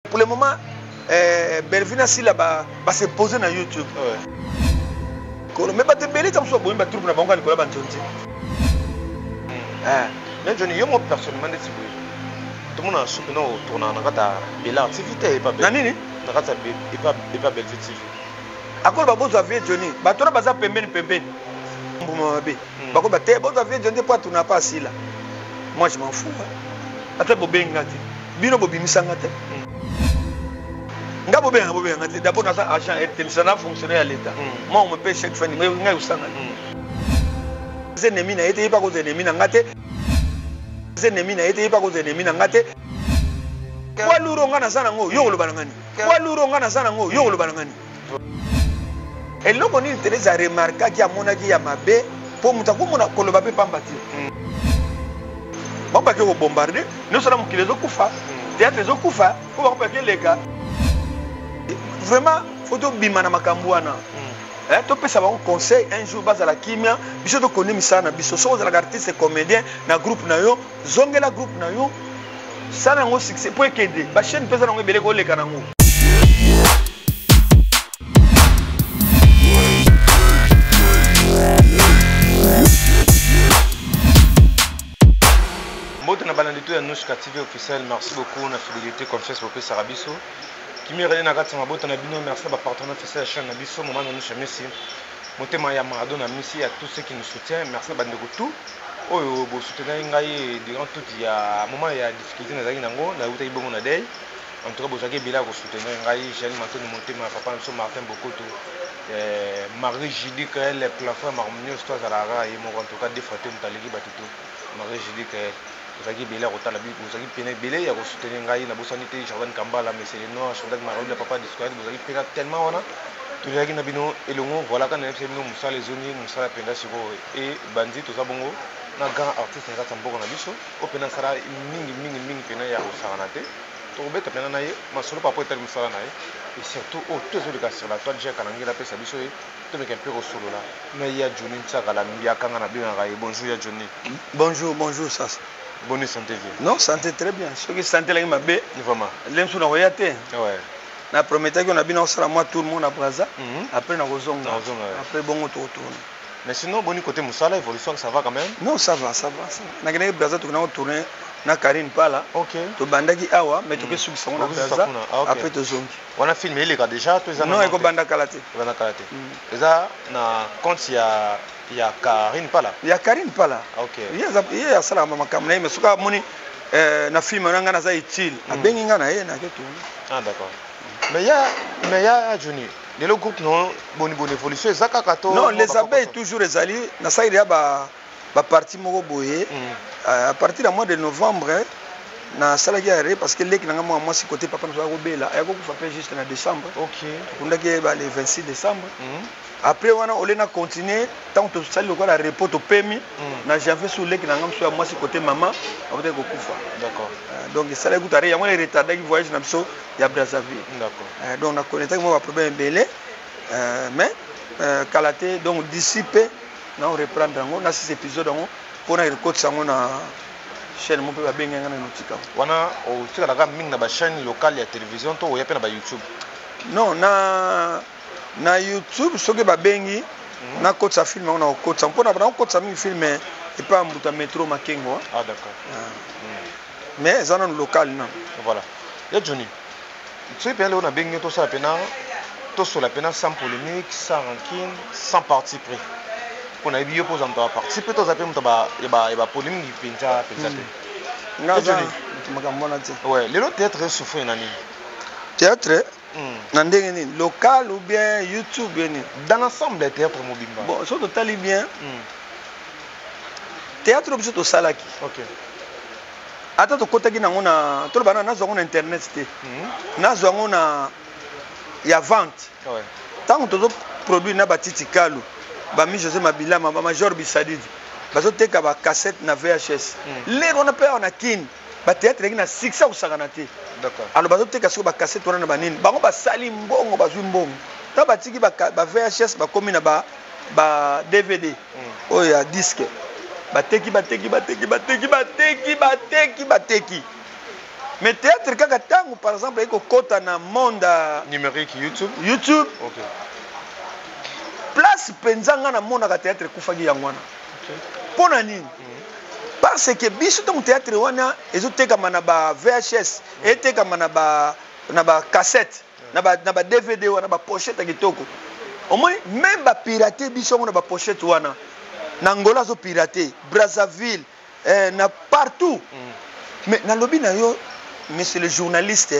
Pour le moment, Belvina Sila va se poser dans YouTube. Mais pas de belé, ça me soit bon, mais trouve na banque Nicolas Bantonti. Mais Johnny, yo moi personnellement des siboué. Tout le monde a soupé non tourner na kata belle activité et pas belle. Nani? Na kata et pas belle TV. À quoi babozo avié Johnny? Ba toi baza pembeni. Mbuma be. Ba ko ba te babozo avié Johnny pour tourner pas assis là. Moi je m'en fous. Ata bobenga te. Bino bobimisa ngate. Nga bobenga te. D'abord na ça agent RTL ça n'a fonctionné à l'état. Moi on me paye chaque fin nga usanga. Ennemi na été pas cause ennemi na ngate. Ennemi na été pas cause ennemi na ngate. Kwa luro ngana sana ngo yo loba ngani. Kwa luro ngana sana ngo yo loba ngani. Et là on intéresse à remarquer qu'il y a mon qui ya mabe pour mutako mona koloba pe pambati. Ba ke bombarder, nous sommes qui les okufa. Théâtre les okufa, pour ba ke les gars. Vraiment photo bimana makambwana. Tu peux savoir un conseil un jour base à la kimia, biso to connaît misana biso so za artiste comédien na groupe na yo, zongela groupe na yo. Ça na ngo succès pour aider. Ba chaîne pesa na ngo belé ko le kanango. Mbote na balandi to ya Nushka TV officiel, merci beaucoup na fidélité confiance pour Sarabiso. Kimi rene na kati mabota na bino, merci à partenaire officiel chaîne na biso moment na Nusha Messi. Motema ya Maradona Messi à tous ceux qui nous soutiennent, merci bandeko tout. Oyo bo soutenir ngai durant tout ya moment ya difficulté na zaki nango na uta ibongo na day. En tout cas bozaki bila ko soutenir ngai Jean Martin Motema papa na so Martin Bokoto. Marie Jidi que les plafonds marmonnieux soit à la ra et mon en tout cas des fois tout taliki batuto. Marie Jidi que Zaki Bela Rotala Bible, Zaki Pene Bele, il y a soutenu Ngai, la Bossanité, Jordan Kambala, mais c'est le nom, Jordan Marou, le papa de Squad, vous avez fait tellement, tout le Nabino et le mot, voilà quand on a fait Moussa les zones, Moussa la Penda Siro et Bandit, tout ça bongo, un grand artiste, un grand tambour en abisso, au Penasara, ming, Pena ya Saranate, tout le bête, Penanaï, ma solo papa est Saranaï, et surtout, tous les gars sur la toile, j'ai Kanangi la Pessa Bisso, tout le peu au solo là. Mais il y a Johnny Tsakala, il y a Kangana Biangaï, bonjour, il y a Johnny. Bonjour, ça. Bonne santé vie. Non, santé très bien. Ce qui santé là m'a bé. Vraiment. L'emsou na voyate. Ouais. Na promettait qu'on a bien sera moi tout le monde à Braza. Après na kozonga. Après bon on tourne. Mais sinon bon côté Moussala évolution ça va quand même. Non, ça va. Na gagné Braza tout na tourner na Karine Pala. OK. To bandaki awa mais to ke suki songa Braza. Après to zongi. On a filmé les gars déjà tous non, il ko banda kalaté. Banda kalaté. Eza na compte il y a Karine Pala. Il y a Karine Pala. OK. Il y a ça là maman kamna mais suka moni na film na ngana za utile. Abengi ngana ye na ke tout. Ah d'accord. Mais il y a Johnny. Le groupe non bonne évolution zaka kato. Non, les abeilles toujours les alliés na ça il y a ba parti moko boye. À partir du mois de novembre na salaki arrêt parce que les qui n'ont moi si côté papa nous a robela et ko fa juste en décembre. OK. On a que le 26 décembre. Après on a continué tant que ça le la repos au permis na janvier sur les qui n'ont sur moi si côté maman on va ko kufa. D'accord. Donc ça les goûter il y a moins retard qui voyage na so ya Brazzaville. D'accord. Donc on a connecté moi problème belé mais Kalaté donc d'ici peu on reprendre on a 6 épisodes pour na record ça on a chaîne mon peu ba benga na notika wana o tika daga mingi na ba chaîne locale ya télévision to ya pe na ba YouTube non na YouTube soki ba bengi na kotsa film on a kotsa mpona ba kotsa mingi film et pas mbuta métro makengo. Ah d'accord. Mais ça non local non. Voilà. Ya Johnny tu peux aller on a bengi to ça pena to sur la pena sans polémique sans rancune sans parti pris. On a eu opposant à participer aux appels de polémique pincha ouais le théâtre souffre nani théâtre local ou bien YouTube dans l'ensemble des théâtres mobimba bon ça total bien théâtre objet to salaki OK ata to kotaki na ngona to bana na zongo na internet te na zongo na ya vente ouais tant que to produit na batiti kalu Bami José Mabila, ma major Bissadid. Bazo teka ba cassette na VHS. Les on a pas on a kin. Ba théâtre na 6 ou saganate. D'accord. Alors bazo teka so ba cassette on na banini. Bango ba sali mbongo bazwi mbongo. Ta ba tiki ba VHS ba komi na ba DVD. Oh ya disque. Bateki. mais théâtre kaka tango par exemple eko kota na monde numérique YouTube OK place penzanga na mona ka théâtre kufaki yangwana pona nini parce que biso ton théâtre wana ezoteka mana ba VHS eteka mana ba na ba cassette na ba DVD wana ba pochette kitoko au moins même ba pirater biso na ba pochette wana na Angola zo pirater Brazzaville na partout mais na lobby na yo monsieur le journaliste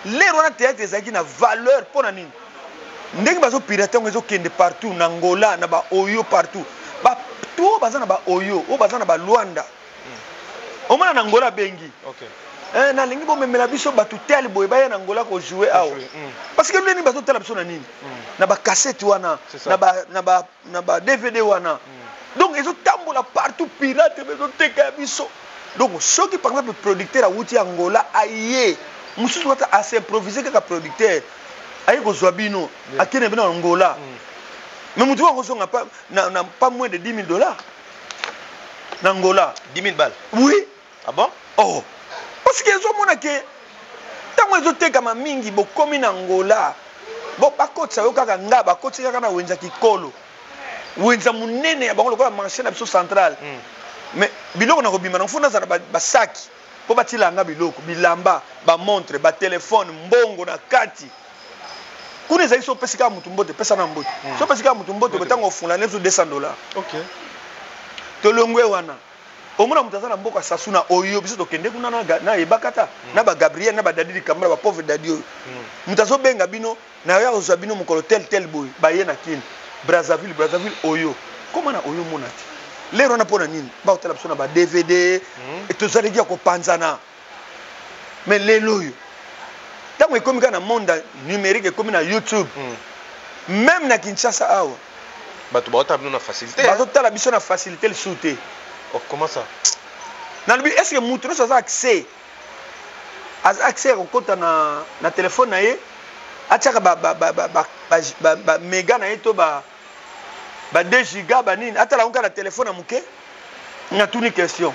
les wana théâtre ezaki na valeur pona nini ndenge bazo pirater ngo kende partout na Angola na ba Oyo partout ba tout bazana ba Oyo o bazana ba Luanda o mana na Angola bengi OK na lingi bo memela biso batu tel boy ba na Angola ko jouer awo parce que leni bazo tala biso na nini na ba cassette wana na ba DVD wana donc ils ont tambola partout pirate bezo teka biso donc ceux qui par exemple producteur a wuti Angola aye mususu wata a s'improviser ka producteur aye ko zwabino akene bina Angola mais mutu wango songa pas na pas moins de $10,000 na Angola 10,000 balles oui ah bon oh parce que zo mona ke tango ezo teka ma mingi bo komi na Angola bo bakotsa yo kaka nga bakotsa kaka na wenza kikolo wenza munene ya bango lokola marché na biso central mais biloko na kobima na mfuna za ba sac po batila nga biloko bilamba ba montre ba téléphone mbongo na kati kuna za iso pesika mutu mbote pesa na mbote so pesika mutu mbote botango ofuna nezo $200 OK tolongwe wana omona mutazana mboka sasuna Oyo biso tokende kuna na ebakata na ba Gabriel na ba Dadidi Kamara ba pauvre Dadio mutazo benga bino na ya ozwa bino mukolo tel boy ba ye na kini Brazzaville Oyo comment na Oyo monati lero na pona nini ba otela biso na ba DVD et tozaleki ya kopanzana mais lelo yo tango ekomi kana monde numérique ekomi na YouTube même na Kinshasa awa bato ba otala bino na facilité ba otala biso na facilité le souté. Oh, comment ça? Est-ce que Moutro a accès au compte na téléphone na ye ataka ba méga na ye to ba 2 giga ba nini atala onka na téléphone na muke na tuni question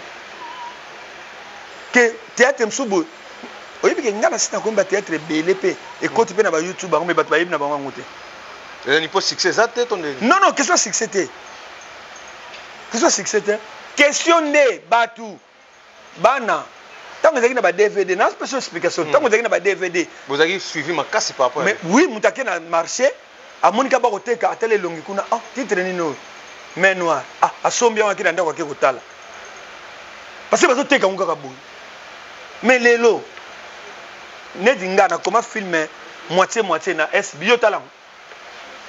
que théâtre msubo oyibi ke ngana sita ko ba théâtre BLP et côté pe na ba YouTube ba ba ba na ba ngote et ni pas succès ça tête on non question succès question de batu bana tango zaki na ba DVD na special explication tango zaki na ba DVD vous avez suivi ma casse par rapport mais oui mutake na marché amonika ba koteka atele longi kuna titre nino mais noir asombi wa kina ndako ke kotala parce que bazo teka ngaka boy mais lelo nedinga na comment filmer moitié na SBO talent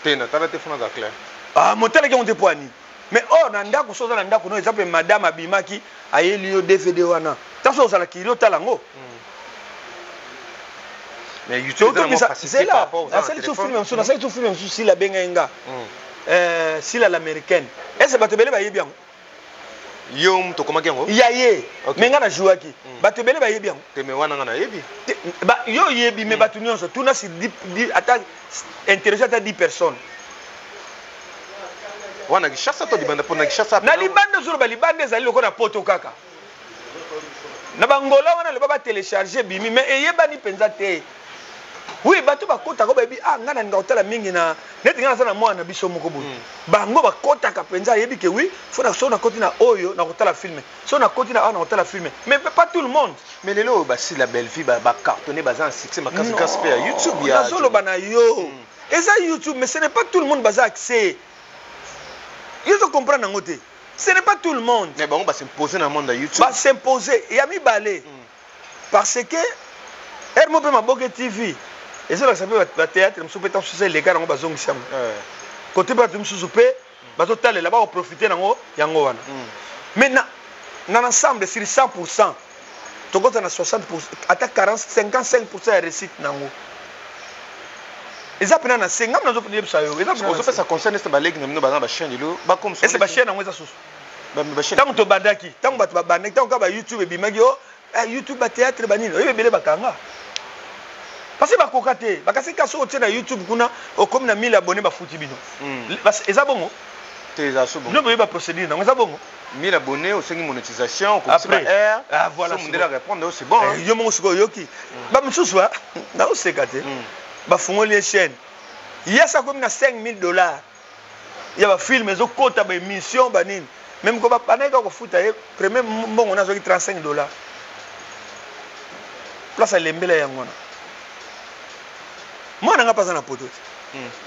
tena tala te fona za clair motele ke on te poani mais na ndako soza na ndako no exemple madame abimaki ayeli yo DVD wana taso osala kilo talango mais YouTube c'est là c'est tout film on ça tout film si la benga si la l'américaine est-ce bato bele ba yebi yango yo mto komaki yango yaye menga na jouaki bato bele ba yebi yango te me wana ngana yebi ba yo yebi me bato nyonso tuna si 10 attaque intéressé à 10 personnes wana kishasa to libanda pona kishasa na libanda zolo ba libanda ezali lokona poto kaka na bangola wana le baba télécharger bimi mais eyebani penza te oui bato bakota ko bebi ngana nga otala mingi na neti ngana sana mwana biso moko boye bango bakota ka penza yebi ke oui fona so na koti na Oyo na kotala film so na koti na kotala film mais pas tout le monde mais lelo ba si la belle vie ba cartonner baza un succès makasi gaspé à YouTube ya zolo bana yo eza YouTube mais ce n'est pas tout le monde baza accès. Il faut comprendre en côté. Ce n'est pas tout le monde. Mais bon, on va s'imposer dans le monde de YouTube. Va s'imposer. Il y a mis balai. Parce que Hermo peut m'aboguer TV. Et ça, ça peut être théâtre. Je suis peut-être les gars dans le bazon qui sont. Côté pas de m'souper, bateau talé là-bas on profiter dans yango wana. Maintenant, dans l'ensemble sur 100%, tu comptes dans 60%, attaque 40, 55% de réussite nango. Eza pena na senga mna zo pena bisa yo eza on fait ça concerne cette balle qui nous bazana ba chaîne lo ba comme ça c'est ba chaîne na ngweza susu ba chaîne tango to bandaki tango bato ba bandaki tango ka ba YouTube bimagi yo YouTube ba théâtre ba nini oyo bele bakanga parce que ba kokate bakasi kaso otie na YouTube kuna o comme na 1000 abonnés ba futi bino eza bongo T'es à ce bon. Non, mais il va procéder. Non, ça bon. 1000 abonnés, au 5 monétisation, après R. Ah voilà. Si on répondre, c'est bon. Yo mon siko yoki. Ba msusu na usekate. Ba fungoli chaîne. Il y a ça comme na $5,000. Il y a ba film ezo kota ba émission ba nini. Même ko ba paneka ko futa ye premier mbongo na zoki $35. Place à l'embele yangona. Moi na nga pas na poto.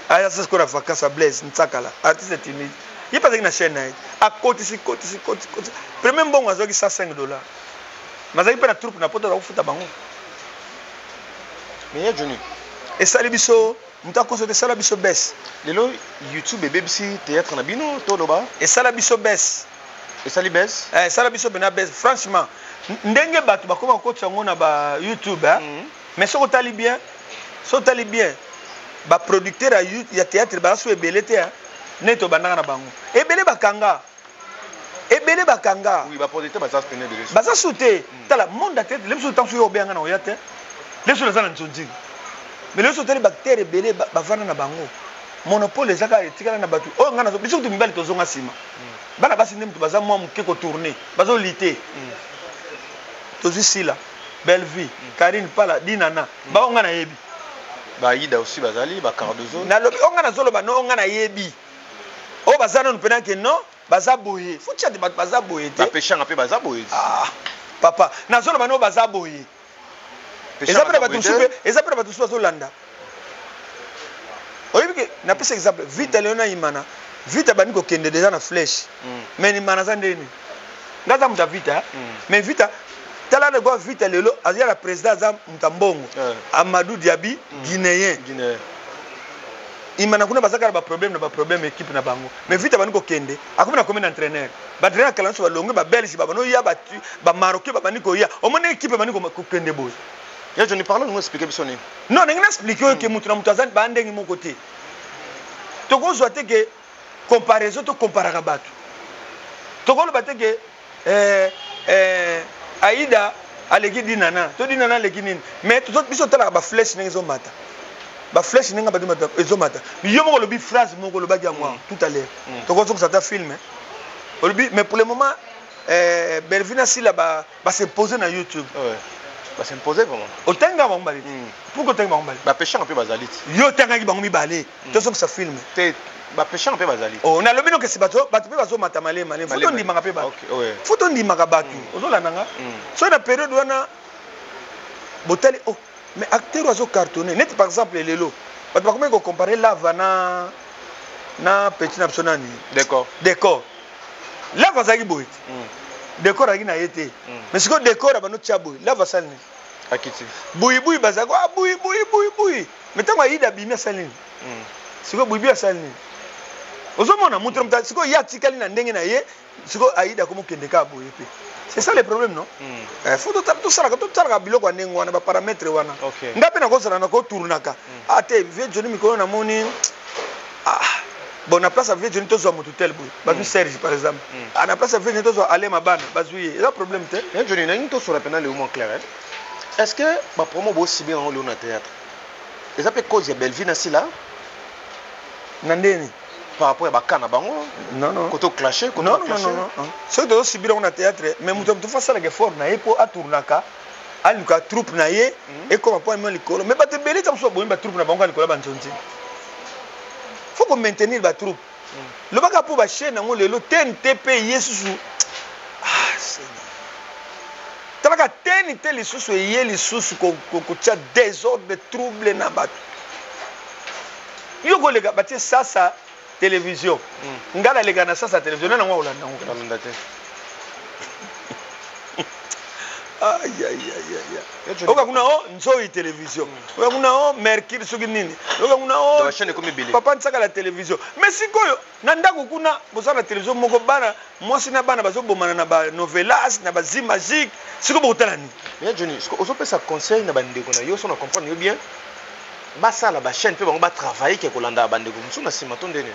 Aya ça ce qu'on a vacances à Blaise Ntsakala. Artiste timide. Il pas na chaîne na. A côté si côté. Premier mbongo azoki $5. Mazaki pe na troupe na poto za kufuta bango. Mais ya Johnny. Et ça les biso, muta consulter ça la biso baisse. Lelo YouTube et BBC théâtre na bino to loba. Et ça la biso baisse. Et ça li baisse. Ça la biso bena baisse. Franchement, ndenge batu bakoma ko tsango na ba YouTube mais so tali bien, ba producteur ya théâtre ba so ebele te neto bananga na bango. Ebele bakanga. Oui, ba producteur ba ça spéné de. Ba ça souté. Tala monde à tête, les so tant so yo benga na oyate. Les so za na ntsonzi. Mais les autres bactéries ebele bavana na bango. Monopole ezaka etikala na batu. Oh ngana so biso tu mbali tozonga sima. Bana basi ndem tu baza mwa muke ko tourner. Bazo lité. Tozi sila. Belle vie. Karine Pala Dinana. Ba onga na yebi. Ba Ida aussi bazali ba Cardozo. Na lobi onga na zolo ba no onga na yebi. O bazana no pena ke non, baza boye. Futia de baza boye te. Ba péchant pe baza boye. Ah. Papa, na zolo ba no baza boye. Exemple batu supa zolanda. Oyebi ke na pesa exemple vite Leona Imana. Vite bani ko kende déjà na flèche. Mais ni manaza ndeni. Ngaza muta vite mais vite tala de go vite lelo azia la président za mutambongo. Amadou Diaby guinéen. Imana kuna bazaka ba problème équipe na bango. Mais vite bani ko kende akumi na combien d'entraîneur. Ba traîneur kala so ba longue ba belge ba no ya ba marocain ba bani ko ya. O mona équipe bani ko kende boy. Ya je ne parle nous expliquer biso ni. Non, n'engina expliquer que mutu na mutazani ba ndengi mon côté. To ko zoate que comparaison to comparaka batu. To ko lo bate que Aïda aleki dinana, to dinana leki nini. Mais to biso tala ba flèche n'engi zo mata. Ba flèche n'enga ba di mata ezo mata. Yo mo ko lobi phrase mo ko lo ba dia moi tout à l'heure. To ko ça ta film mais pour le moment Belvina Sila ba se poser na YouTube. Ouais. Ba s'imposer vraiment. Otenga bambali. Pourquoi otenga bambali? Ba péchant un peu bazalit. Yo tenga ki bango mibale. To so que ça filme. Te ba péchant un peu bazalit. Oh na lobi no que c'est bato pe bazo matamale male. Foto ndima pe ba. OK, ouais. Foto ndima ka batu. Ozola nanga. So na période wana botali oh mais acteur azo cartonné. Net par exemple lelo. Bato ba comment ko comparer Lava na petit na personne. D'accord. Lava zaki boy. Décor à na été mais ce que décor ba no tchabo là va salni akiti boui bazako boui mais tant Aïda bimia salni ce que boui salni ozomona mutra mta ce que ya tikali na ndenge na ye ce que Aïda comme kendeka boui pe c'est ça le problème non faut tout ça to tsala biloko ndenge wana ba paramètres wana ngape na kozala na ko tournaka ate vie Johnny mikolo na moni bon na place avec Johnny tozo moto tel boy bazu Serge par exemple na place avec Johnny tozo aller mabana bazu y a problème te Johnny na into sur la pénal le moment clair est-ce que ba promo bo si bien dans le théâtre les appels cause ya Belvina Sila na ndeni par rapport à bakana bango non côté clasher côté non c'est de si bien dans théâtre mais muto to fa la effort na epo atournaka aluka troupe na ye et comme point mais likolo mais ba te belé tam so bo ba troupe na bango likolo ba ntonti faut qu'on maintenir la troupe. Le baga pour la chaîne, on le TNTP Yesu. Ah, Seigneur. T'as TNT les sous et les sous qu'on tient désordre, de troubles na bat. Yo go les gars, bâtir ça télévision. Ngala les gars na ça télévision. Non non on l'a non. Aïe. Oka kuna nzoi télévision. Oka kuna Mercure soki nini. Oka kuna chaîne comme Billy. Papa nsaka la télévision. Mais sikoyo na ndako kuna bosa la télévision moko bana mwasi na bana bazo bomana na ba novelas na ba zi magique. Siko botala ni. Mais Johnny, ozo pesa conseil na bandeko na yo so na comprendre bien. Ba sala ba chaîne pe bango ba travailler ke kolanda bandeko. Musu na sima tondene.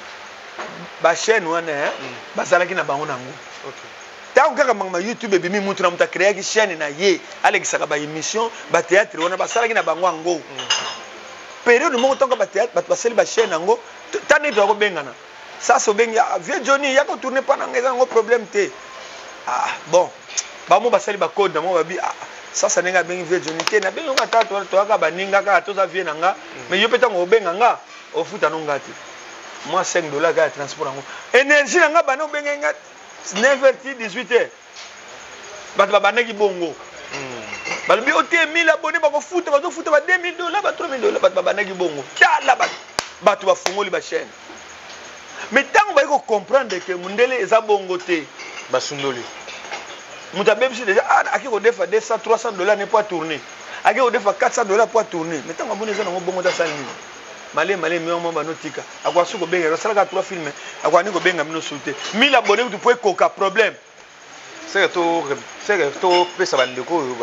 Ba chaîne wana ba sala ki na bango nango. OK. Tant que ma YouTube et bimi mutu na muta créer ki chaîne na ye Alex saka ba émission ba théâtre wana ba sala ki na bango ango période mo tant que ba théâtre ba sala ba chaîne ango tane to ko bengana ça c'est bien vieux Johnny ya ko tourner pas na ngeza ngo problème té ah bon ba mo ba sali ba code na mo ba bi ah ça n'est pas bien vieux Johnny té na bien ngata to ka ba ninga ka to za vie nanga mais yo peta ngo benga nga au futa no ngati moi $5 ka transport ngo énergie nanga ba no benga nga 9h 18h ba ba banaki bongo balobi ote 1000 abonnés ba ko futa ba zo futa ba $2000 ba $3000 ba banaki bongo kala ba tu ba fungoli ba chaîne. Mais tant que vous comprenez que Mundele est à bon côté, Basundoli. Moutabem c'est déjà à qui on défend $200, $300 n'est pas tourné. À qui on défend $400 pour tourner. Mais tant que vous êtes dans bon côté, ça malé mais on m'a notika. À quoi ce que bien, ça regarde 3 films. À quoi nous bien nous sauter. 1000 abonnés vous pouvez coca problème. C'est que tout peut ça va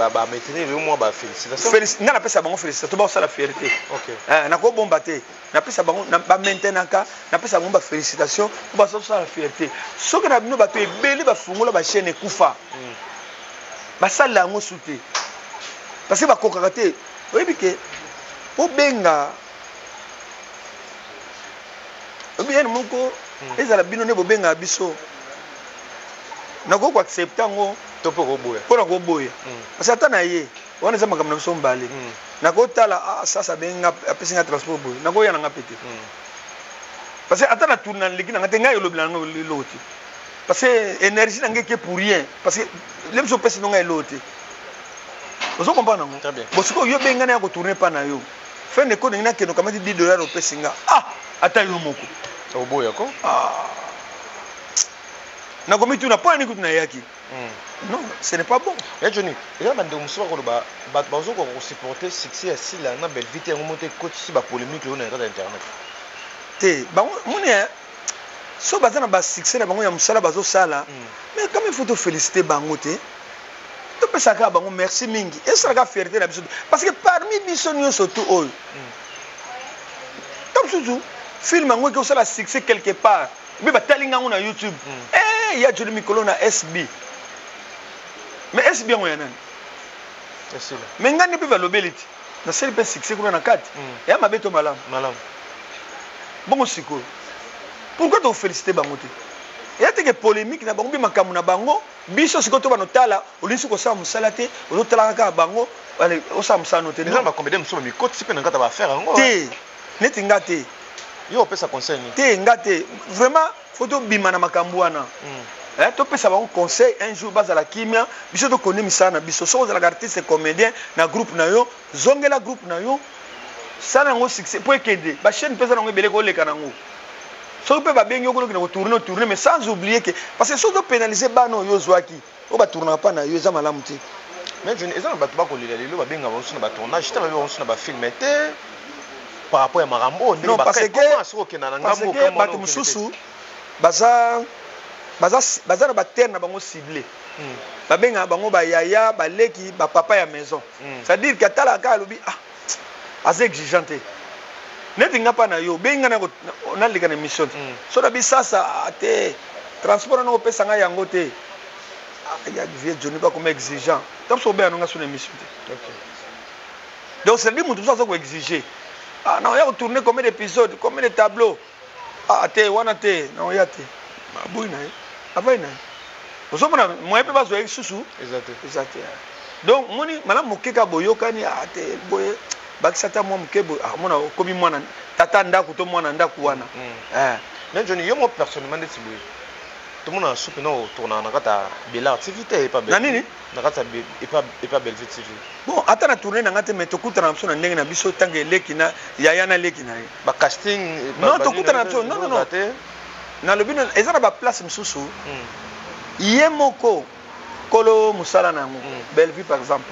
bah maintenir le mois bah félicitations. Non, appelle ça bon félicitations. Tout ça la fierté. OK. Na ko bombaté. Na appelle ça bon na ba maintenant ka, na appelle ça bon ba félicitations. Ba ça la fierté. Ce que na bino ba to ebeli ba fungola ba chaîne ekufa. Ba sala ngo souté. Parce que ba kokaraté. Oui bike. O benga. O bien moko ezala bino ne bo benga biso. Nako ko accepter ngo to pour boya pour ko boya parce que atana ye wana za makamna so mbale nako tala sasa benga apesinga transport boya nako yana ngapete parce que atana tourna liki na ngatenga yo lobila ngo loti parce que énergie na ngeke pour rien parce que lem so pesi nga loti vous comprenez ngo très bien parce que yo benga na ko tourner pas na yo fin de compte ngina keno kamati $10 au pesinga ata yo moko au boya ko na komi tu na pas ni kutuna yaki non ce n'est pas bon et Johnny il y a bande musuba ko ba bazo ko supporter succès à si la na belle vite en monter coach si ba polémique on est dans internet te ba moni so bazana ba succès na bango ya musala bazo sala mais quand il faut te féliciter bango te to pesa ka bango merci mingi et ça ka fierté na biso parce que parmi biso nyo surtout ol comme toujours film ngo ko sala succès quelque part mais ba talinga ngo na YouTube il y a Johnny Mikolo na SB mais SB ngo ya nani c'est là mais ngani pe va lobeliti na sel pe succès kuna na kati ya mabeto malam bon siko pourquoi tu féliciter bango te ya te que polémique na bango bi makamu na bango biso siko to bano tala olinsi ko sa musala te o tala ka bango allez o sa musano te non ba combien de mi côté si pe na ngata ba faire ngo te neti ngate yo pe ça conseil te ngate vraiment photo bimana makambu wana to pesa ba conseil un jour bazala kimia biso to connaît misana biso so za artiste comédien na groupe na yo zongela groupe na yo sana ngo succès pour kende ba chaîne pesa ngo beleko leka nango so pe ba bengi okolo ko tourner mais sans oublier que parce que so do pénaliser bano yo zwaki o ba tourner pas na yo za malamu te mais je ezana ba ba ko lelo ba benga ba suna ba tournage ta ba suna ba film te par rapport à Marambo non parce que bato mususu baza na ba terre na bango ciblé ba benga bango ba yaya ba leki ba papa ya maison ça dire que tala ka lobi assez exigeante neti nga pa na yo benga na lika na mission so da bi sasa te transport na ko pesa nga yango te ya vieux Johnny pas comme exigeant donc so be nga sur émission te donc c'est dit mutu ça ko exiger non ya ko tourner combien d'épisodes combien de tableaux te wana te non ya te boy na avay na oso mona mo epe bazo susu exact donc moni mala mokeka boyokani te boye bakisata mo mokebo mona komi mwana tata ndako to mwana ndako wana mais Johnny yo mo personnellement de tiboye tout le monde a soupe non tourner na kata Bella activité et pas belle nani na kata et pas belle vie TV bon ata na tourner na ngate mais to kutana na na ndenge na biso tange leki na yaya na leki na ba casting non to kutana na non na lobino ezana ba place msusu yemoko kolo musala nango belle vie par exemple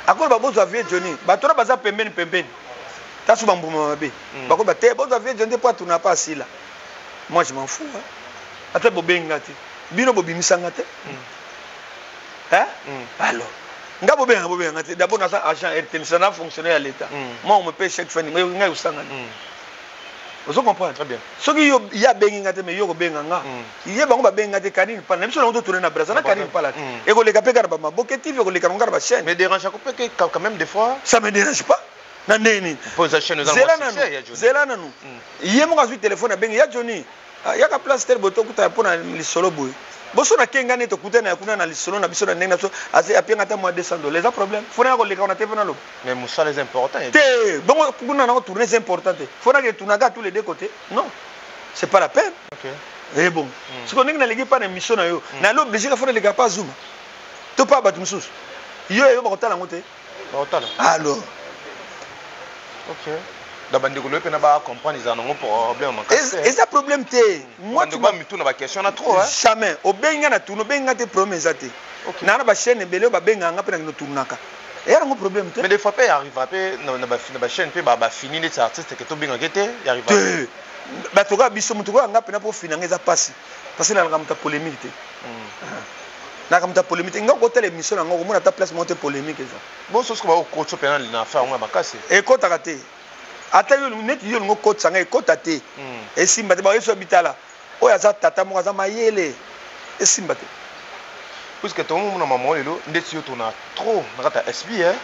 akolo ba bozo vie Johnny ba tora baza pembeni tasu ba mbuma mabe ba ko ba te bozo vie Johnny pas tourner pas si là moi je m'en fous ata bobenga te bino bobimisanga te alors nga bobenga te d'abord na agent RTL ça n'a fonctionné à l'état moi on me paye chaque fin mais nga usanga vous comprenez très bien ce qui y a benga te mais yo ko benga nga yé bango ba benga te kanini pa na biso na tourner na Brazza na kanini pa la et ko le kapeka na ba maboke TV ko le kanonga ba chaîne mais dérange que quand même des fois ça me dérange pas na neni pose la chaîne zela nanu yé mo ka su téléphone na benga ya Johnny yaka place tel boto kuta pona lisolo boy boso na kenga ne to kuta na kuna na lisolo na biso na ndenge na so ase apianga ta mo $200 les problème fona ko leka on a te pona lo mais moussa les important te bon kuna na tourner c'est important fona que tunaga tous les deux côtés non c'est pas la peine OK et bon ce qu'on est na legi pas na mission na yo na lo obligé ka fona leka pas zuma to pas batu mususu yo ba kotala ngote ba kotala alors OK d'abandiko le pena ba comprendre ils en ont problème et ça problème té moi tu vas me tourner ba question na trop hein jamais obenga na tourner obenga te problème ezate na na ba chaîne belé ba benga nga pena no tournaka et y a un problème té mais des fois pas arrive pas na ba chaîne pe ba fini les artistes que to benga gete y arrive pas ba toka biso mutuko nga pena pour financer za passe parce que na nga muta polémique té na nga muta polémique nga ko tele émission nga ko mona ta place monter polémique ça bon ce que ba ko cho pena na faire nga ba kasi et ko takate ata yo neti yo ngo kota sanga ekota te esimba te ba yeso bitala oya za tata mo za mayele esimba te puisque tout le monde na maman lelo ndeti yo tona trop na kata SB hein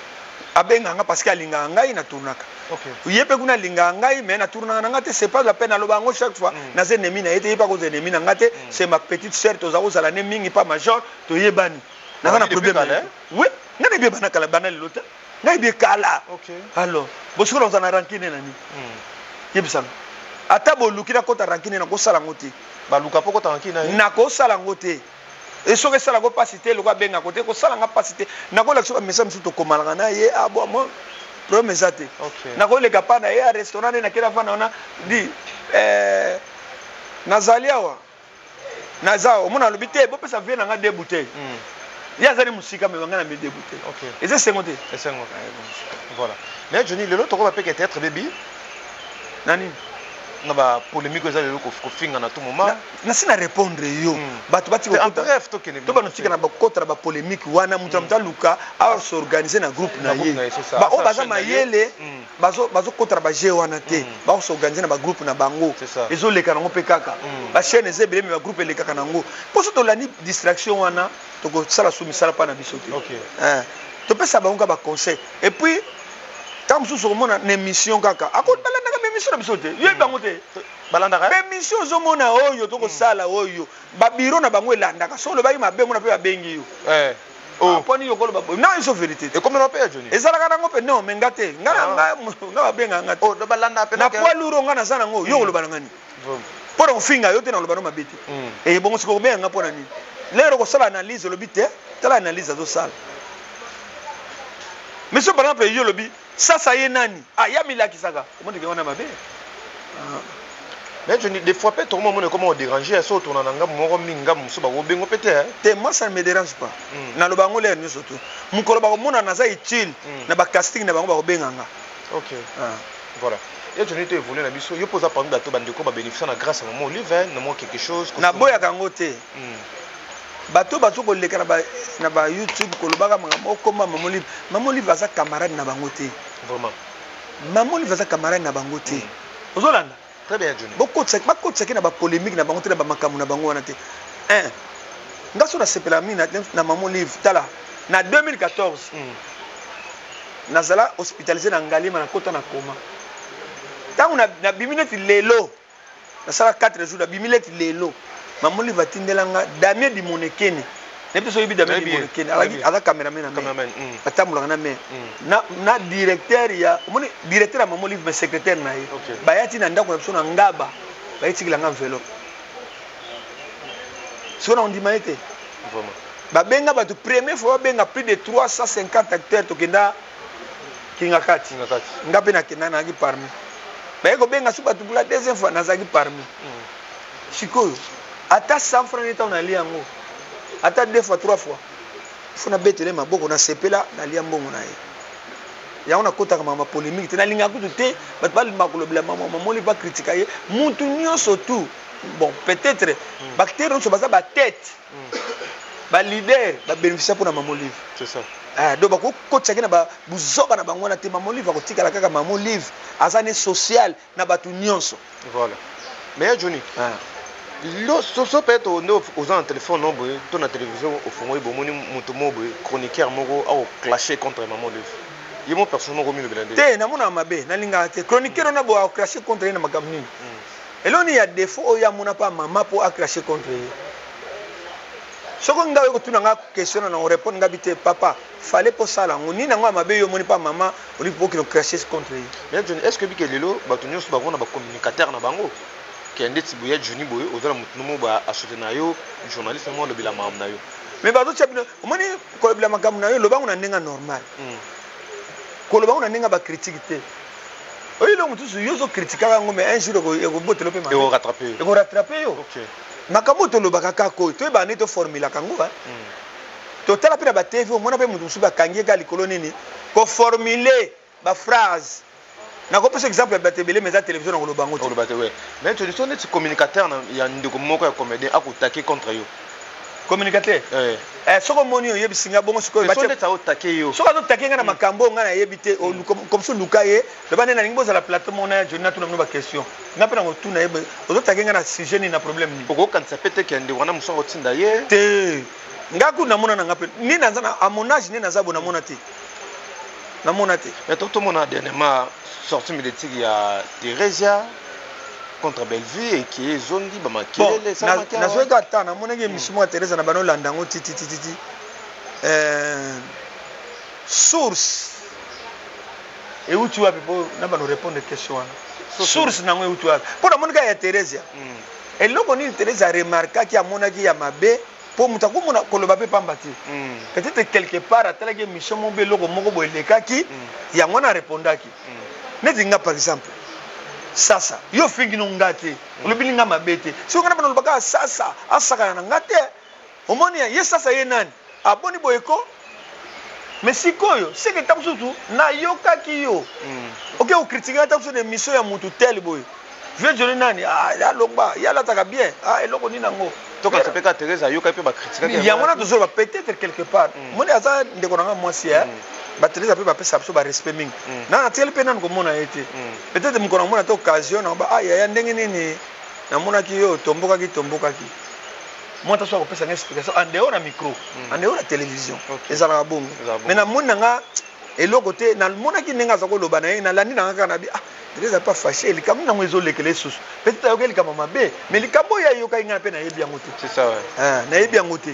abenga nga parce que alinga ngai na tournaka OK yepe kuna linga ngai mais na tournaka nga te c'est pas la peine aloba ngo chaque fois na ze nemi na ete pas ko ze nemi na nga te c'est ma petite sœur to za ko zala ne mingi pas major to yebani na na problème oui nga ne bien bana kala bana lelo te ngai bien kala OK alors bosiko on a rankine nani yebisanga ata boluki na kota rankine na ko sala ngoti ba luka poko ta rankine na ko sala ngoti et so que sala ko pasiter le ko benga côté ko sala nga pasiter na ko lakso message msu to komalanga na ye abo mo problème zate OK na ko le kapana ye a restaurant na kila fana ona di nazaliawa nazao mona lobite bo pesa vient nga deux bouteilles ya zali musika me wanga na me deux bouteilles OK et c'est 50 et 50 voilà mais Johnny le l'autre va peut être baby nani na ba polémique za le ko finga na tout moment na sina répondre yo batu bati ko bref to kene to ba no tika na ba kotra ba polémique wana mutu mta luka a s'organiser na groupe na ye ba o baza mayele bazo kotra ba je wana te ba s'organiser na ba groupe na bango ezo leka na ngope kaka ba chaîne zebele me ba groupe le kaka na ngo poso to la ni distraction wana to ko sala soumisala pa na biso te OK to pesa ba nga ba conseil et puis tant que sur mon émission kaka akot balanda ka émission na biso te yo bango te balanda ka émission zo mona oyo to ko sala oyo ba biro na bango elandaka so le ba ima be mona pe ba bengi yo oh poni yo ko le ba na iso vérité et comme on appelle Johnny ezala kana ngope no mengate ngana nga ba benga ngate oh do balanda pe na poids lourd ngana sana ngo yo lo balangani pour on finga yo te na lo bano mabeti et bon siko benga ngapona ni lero ko sala analyse lo bite tala analyse zo sala mais par exemple yo lo bi ça y est nani ya milaki saka comment dire on a mabé mais je dis des fois peut-être comment on comment déranger ça autour na nga moko minga muso ba obengo peut-être te moi ça ne me dérange pas na lo bango le nyo surtout mukolo ba ko mona na za utile na ba casting na bango ba obenganga OK voilà et je n'étais évolué na biso yo posa parmi bato bandeko ba bénéficier na grâce à maman Olive na moi quelque chose na boya kango te bato bato ko leka na ba YouTube ko lobaka makambo koma Maman Olive aza camarade na bango te vraiment Maman Olive aza camarade na bango te ozolanda très bien Johnny beaucoup de na ba polémique na bango te na ba makamu na bango wana te ngaso na sepela mina na Maman Olive tala na 2014 nazala hospitalisé na Ngalima na kota na coma tangu na bimineti lelo nasala 4 jours na bimineti lelo Maman Olive atindelanga Damien di Monekene ne peut so yibi Damien di Monekene ala cameraman na atamulanga na me na directeur ya moni directeur ya Maman Olive mais secrétaire na ye bayati na ndako na biso na ngaba bayitikilanga enveloppe sona on dit maïté vraiment ba benga ba tu première fois benga plus de 350 acteurs to kenda kingakati ngape na kenda na gi parmi ba eko benga su ba tu la deuxième fois na zagi parmi sikoyo ata 100 francs neta on ali yango ata 2 fois 3 fois funa betele maboko na sepela na lia mbongo na ye ya on a kota kama ma polémique te na linga kutu te bat bal makolo bla Maman Olive va critiquer mutu nyonso tout bon peut-être bactéries on se basa ba tête ba leader ba bénéficier pour na Maman Olive c'est ça donc bako kotsa na ba buzoka na bango na te Maman Olive ko tikala kaka Maman Olive azane social na batu nyonso voilà mais Johnny lo so peut-être aux en téléphone non boy ton télévision au fond boy moni mutu mo boy chroniqueur moko au clasher contre Maman Olive il mon personnellement remis le blindé te na mona mabe na linga te chroniqueur na bo au clasher contre na makamni Et là, il y a des fois où il y a mon pas maman pour cracher contre eux. Ce qu'on a eu tout dans la question, on répond ngabité papa, fallait pour ça là. On n'y n'a pas eu mon pas maman, on dit pour qu'ils cracher contre eux. Mais est-ce que bique lelo, batonyo sur baron na ba communicateur na bango, qui a un déti bouillet Johnny Boy, aux autres nous ba acheter na yo, journaliste moi le bilan mam na yo. Mais bateau tchabino, on m'a dit que le bilan mam na yo, le banc on a n'enga normal. Que le banc on a n'enga ba critique. Oui, là on tous yo so critiquer mais un jour il go botter le paiement. Et on rattraper. Et on rattraper yo. OK. Nakamoto lo bakaka ko to ba neto formula kango ba to tala pina ba TV mona pe mutu suba kangie ka likolo nini ko formuler ba phrase na ko pesa exemple ba tebele meza télévision ngolo bango to lo bate ouais mais tu dis on est communicateur ya ndeko moko ya comédien akutaki contre yo communicateur soko moni yo yebisinga bongo siko ba tete attaquer yo soko to takenga na makambo ngana yebite comme so lukaye le bane na ngbo za la plateforme na jona tuna ba question na pena ngo tuna yebe ozo takenga na sujet ni na problème ni poko kan sapete ke ndeko na muso otinda ye te ngaku na mona na ngape ni nanza na amonage ni naza bona mona te na mona te mais toto mona dernièrement sorti médiatique ya Theresia contre Bellevue et qui est zone dit ba makele ça makele na zo ka ta na mona ke misimo Teresa na bano landango titi source et où tu as pour na bano répondre des questions source na ngo où tu as pour na mona ya Teresa et loko ni Teresa remarqua qu'il y a mona ki ya mabe pour mutaku mona koloba pe pambati peut-être quelque part atala ke mission mo be loko moko bo lekaki ya ngona répondaki nezinga par exemple sasa yo fingi no ngate olobili nga mabete si ngana bana lobaka sasa asaka na ngate omoni ye sasa ye nani aboni boyeko mais sikoyo c'est que tabusutu na yokaki yo OK o critiquer tabusutu de mission ya mutu tel boy vieux joli nani ya longba ya la taka bien eloko ni nango to ka sepeka Teresa yoka pe ba critiquer ya mona toujours peut-être quelque part moni aza ndeko nanga mwasi ba Teresa pe ba pesa biso ba respect mingi na tel pe nan ko mona ete peut-être mkono mona to occasion na ba ya ndenge nini na mona ki yo tomboka ki moi ta so ko pesa explication en dehors na micro en dehors na télévision ezala bongo mais na mona nga eloko te na mona ki nenga za ko loba na ye na landi na nga na bi Teresa pas fâché il comme na mwezo lekele susu peut-être ayokeli kama mabe mais likambo ya yoka inga pe na yebi yango te c'est ça ouais na yebi yango te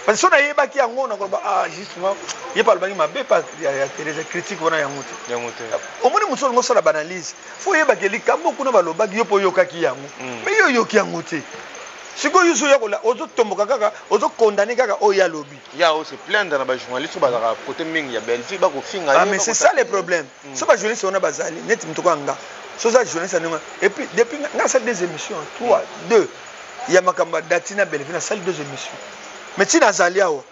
parce que so na yeba ki yango na ko ba justement ye pas le bangi mabe pas ya Teresa critique wana yango te au moins musolo ngo sala banalise faut yeba ke likambo kuna ba lobaki yo po yoka ki yango mais yo yoki yango te siko yusu ya kola ozo tomboka kaka ozo condamner kaka o ya lobi ya o se plaindre na ba journaliste ba za côté mingi ya Bellevue ba ko finga mais c'est ça le problème so ba journaliste on a bazali net mutoko anga so za journaliste anonga et puis depuis na salle des émissions 3 2 ya makamba datina Bellevue na salle des émissions mais tina zali awa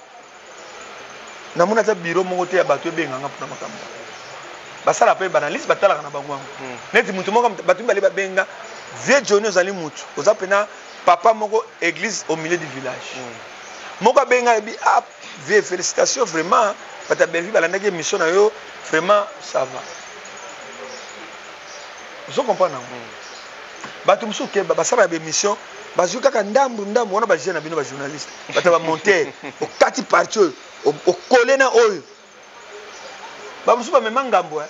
na mona ta bureau moko te ya bato benga nga pona makamba basala pe banaliste batala kana bango net mutu moko bato bali ba benga vieux Johnny ozali mutu oza pena papa moko église au milieu du village moko benga bi vieux félicitations vraiment pata Bellevue balandaki mission na yo vraiment ça va vous comprenez bato musu ke basala ba mission bazu kaka ndambu wana ba jeune na bino ba journaliste bata ba monter au kati partout au coller na oyo ba musu ba memangambo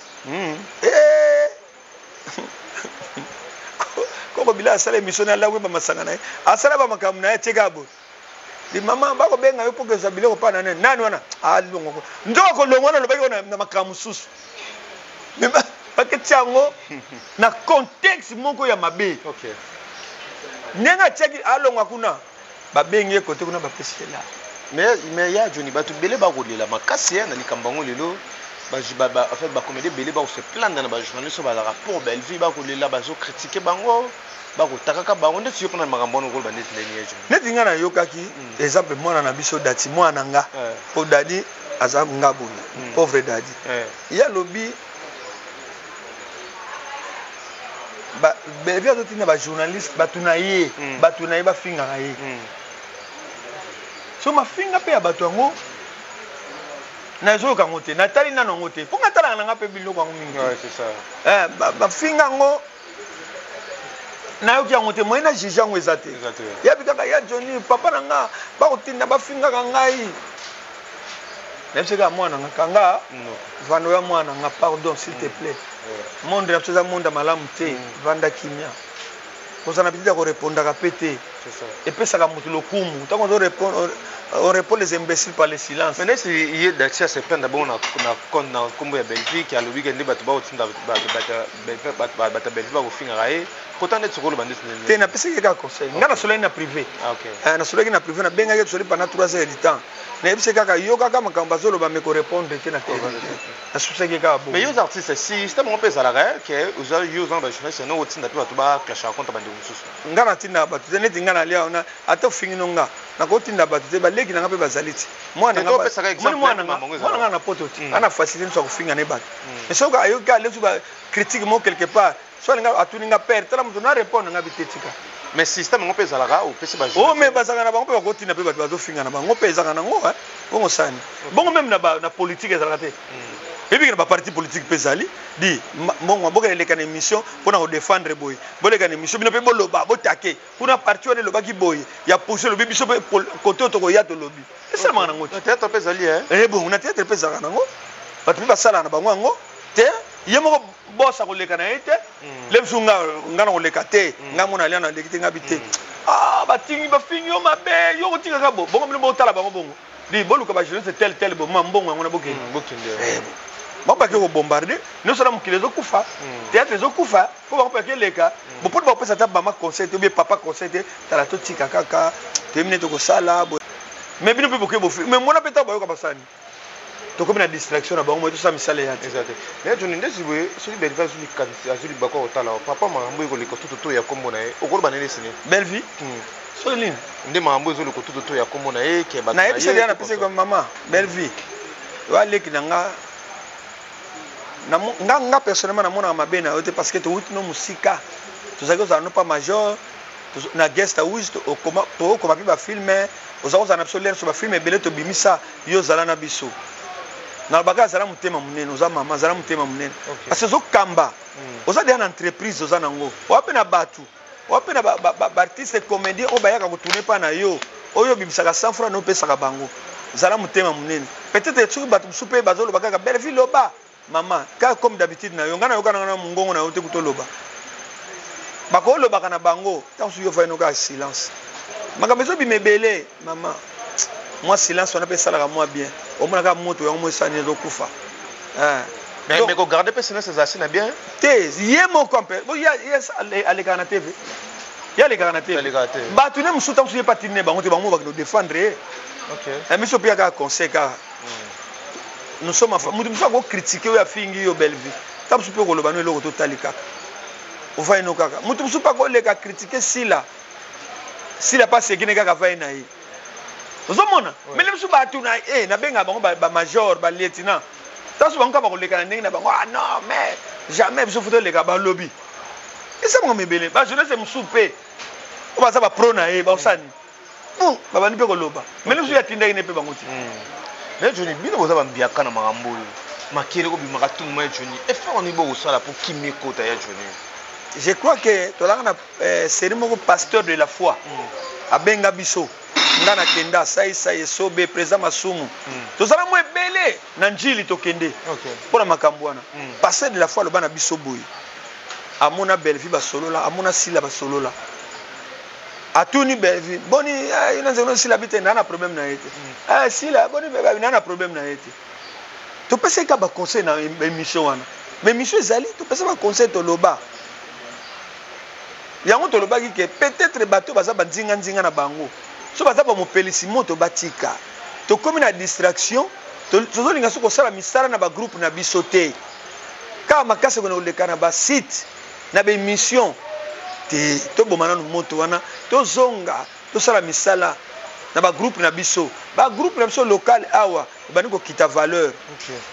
koko bila asala émission na lawe ba masanga na asala ba makamu na tekabo di mama bako benga yo pour que ça biloko pa nani wana longo ndoko longo na lobaki na makamu susu mais ba ke tiango na contexte moko ya mabe OK nenga cheki alonga kuna ba bengi côté kuna ba pesela mais ya Johnny batu bele ba kolela makasi na likambango lelo en fait ba comédie belé ba se plaindre na ba journaliste ba rapport Bellevue ba kolela ba zo critiquer bango ba ko takaka bango ndeti yo pona makambo no ko ba ndeti leni yejo neti nga na yokaki exemple mwana na biso dati mwana nga po dadi aza ngabuna pauvre dadi ya lobi ba Bellevue azotina ba journaliste batunaye ba finga ye so mafinga pe ya bato yango na zo ka ngote na tali na ngote po ngatala na ngape biloko yango mingi c'est ça ba finga ngo na yo ki ngote mo ina jija ngo ezate ya bikaka ya Johnny papa na nga ba kotinda ba finga ka ngai Nefseka mwana nga kanga vando ya mwana nga pardon s'il te plaît monde ya tsoza monde malamu te vanda kimia kozana petite ko répondre ka pété et puis ça ka mutu lokumu tant qu'on on répond les imbéciles par le silence. Mais si il y a d'accès se prendre d'abord na kombo ya Belgique ya lobi kende bato ba otinda bata Belgique ba ko finga raé pourtant net sokolo bandisi ne te na pesa ka conseil ngana solo na privé na solo na privé na benga ke solo pendant 3 heures du temps na ebise kaka yo kaka makambo zolo ba me ko répondre te na télé na susa ke ka bon. Mais yo artistes si système on peut ça la que vous avez yo dans ba journaliste no otinda pe bato ba clash contre bande mususu ngana tinda bato te net ngana lia ona ata fingi nonga na ko tinda bato te ba leki na ngape bazaliti mwana nga na poto ti ana facilité so ko finga ne bato mais so ka yo ka le ba critique mo quelque part so nga atuninga perdre tala mutu na répondre nga bitetika. Mais système on peut ça la ou peut ba oh mais bazanga na bango pe ko tinda pe bato bazo finga na bango pe ezanga nango bongo sani bongo même na politique ezala te et puis na parti politique pesali di mongo boka le kan émission pour na défendre boy bolé kan émission bino pe boloba botake pour na parti on loba ki boy ya pousser le biso côté to ko ya to lobby et ça manga ngoti théâtre pesali bon na théâtre pesala nango batu ba sala na bango ngo te yemo bossa ko le kan ete le msunga ngana ko le kate ngamona liana le kitinga bité batingi ba finyo mabe yo ko tinga ka bo bongo bino botala bango bongo di boluka ba jeunesse tel bo mambongo ngona bokende bapa ke ko bombarder nous sommes qui les okufa théâtre les okufa ko ba pe leka bo pour ba pesa ta mama concert ou bien papa concert ta la to tika kaka terminer to ko sala mais bino pe boke bo mais mona peta ba yo ka basani to comme na distraction na ba mo to sa misale ya exact mais je ndesi we celui belle va celui kan azuli ba ko tala papa mambo ko le ko to ya kombo na e okolo banene sine belle vie so line nde mambo zo le ko to ya kombo na e ke ba na e se ya na pese comme maman belle vie wa leki na nga personnellement na mona mabe na yote parce que to wuti no musika to zako za no pas major na guest house to koma ba filmer ozako za na absolument so ba filmer belé to bimisa yo zala na biso na baka zala mutema munene oza mama zala mutema munene parce que zo kamba oza de na entreprise oza nango wape na batu wape na ba artiste comédien o bayaka ko tourner pa na yo oyo bimisa ka 100 francs no pesa ka bango zala mutema munene peut-être tu batu souper bazolo baka belle ville loba maman comme d'habitude na yo ngana yo kana na mungongo na yo te kutoloba bako loba kana bango tant su yo fa ino ka silence makamezo bi mebele maman moi silence on appelle ça la moi bien au moins ka moto yo mo sani zo kufa mais ko garder pe silence ça c'est bien te yemo compé yes ale kana TV ya le kana TV ba tu ne musuta musu pas tiner bango te bango ba ko défendre OK mais so pia ka conseil ka nous sommes enfin nous sommes critiquer ya fingi yo belle vie tabu super ko lobano eloko to talika o fa ino kaka mutu super ko le ka critiquer sila pas segine kaka fa ina yi ozomona mais le super tu na na benga bango ba major ba lieutenant tasu bango ka ba ko le kana ndenge na bango non mais jamais biso foto le ka ba lobby et ça mo mebele ba jeunesse musupe o ba za ba pro na ba osani bon ba bani pe ko loba mais le super tinda ine pe bango ti mais Johnny bino boza bambiaka na makambo oyo makele ko bimaka tout moi Johnny effort ni bo osala pour kimiko ta ya Johnny je crois que tolanga na série moko pasteur de la foi abenga biso ngana kenda sai sobe président masumu tozala mo ebele na njili to kende pour makambo wana pasteur de la foi lo bana biso boy amona belvi ba solola amona sila ba solola atuni belvi boni ina nzeno sila bite na problème na yete sila boni beba na problème na yete to pese ka ba conseil na émission wana mais monsieur Zali to pese ba conseil to loba yango to loba ki peut-être bato baza bandinga na bango so baza ba mopelisi moto batika to comme na distraction to zolinga so ko sala misala na ba groupe na bisote ka makase ko na olekana ba site na ba émission te to bomana no moto wana to zonga to sala misala na ba groupe na biso local awa bani ko kita valeur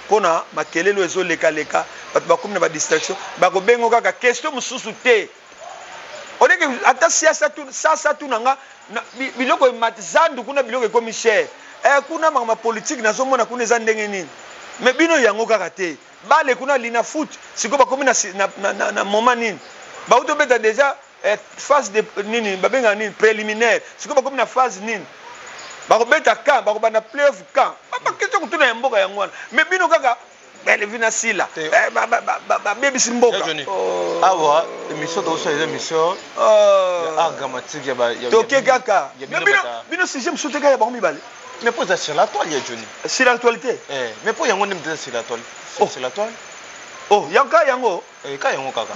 pona makelelo ezo leka bato ba comme na ba distraction ba ko bengo kaka question mususu te oleke ata siasa tu nanga biloko matizandu kuna biloko ko Michel kuna mama politique na zomona kuna za ndenge nini mais bino yango kaka te bale kuna lina foot siko ba comme na moment nini ba uto beta déjà phase de nini babenga nini préliminaire siko ba comme na phase nini ba ko beta camp ba ko bana playoff camp ba question kutuna ya mboka yango wana mais bino kaka belle vina sila baby simboka awa émission to so émission dramatique ya ba toke kaka bino sujet musote kaka ba mibale mais pour ça sur la toile ya Johnny sur l'actualité mais pour yango ndem sur la toile sur la toile oh yanka yango ka yango kaka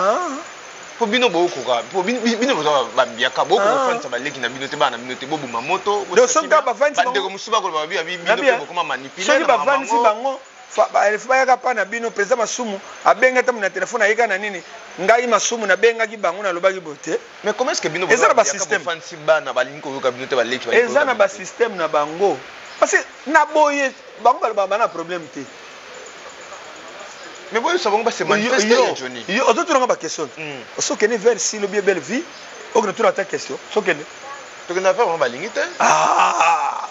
po bino bokoka po bino boza bambiaka bokofanisa baleki na bino te bana bino te bobuma moto bosonga bafanisi bandeko mosusu bakola babi bino bokoma manipule soki bafanisi bango bayaka pa na bino président masumu abengata mu na telefone ayeka na nini ngai masumu nabengaki bango nalobaki bote mais comment est-ce que bino eza na basystème bafanisi bana balingi koyoka bino te baleki eza na basystème na bango parce que na boye bango balobaka bana problème te mais boye sabongo base manifeste ya Johnny yo ozotunanga bakestion sokende vers si lobi belle vie okende tuna ta question sokende tokende affaire bango balingi te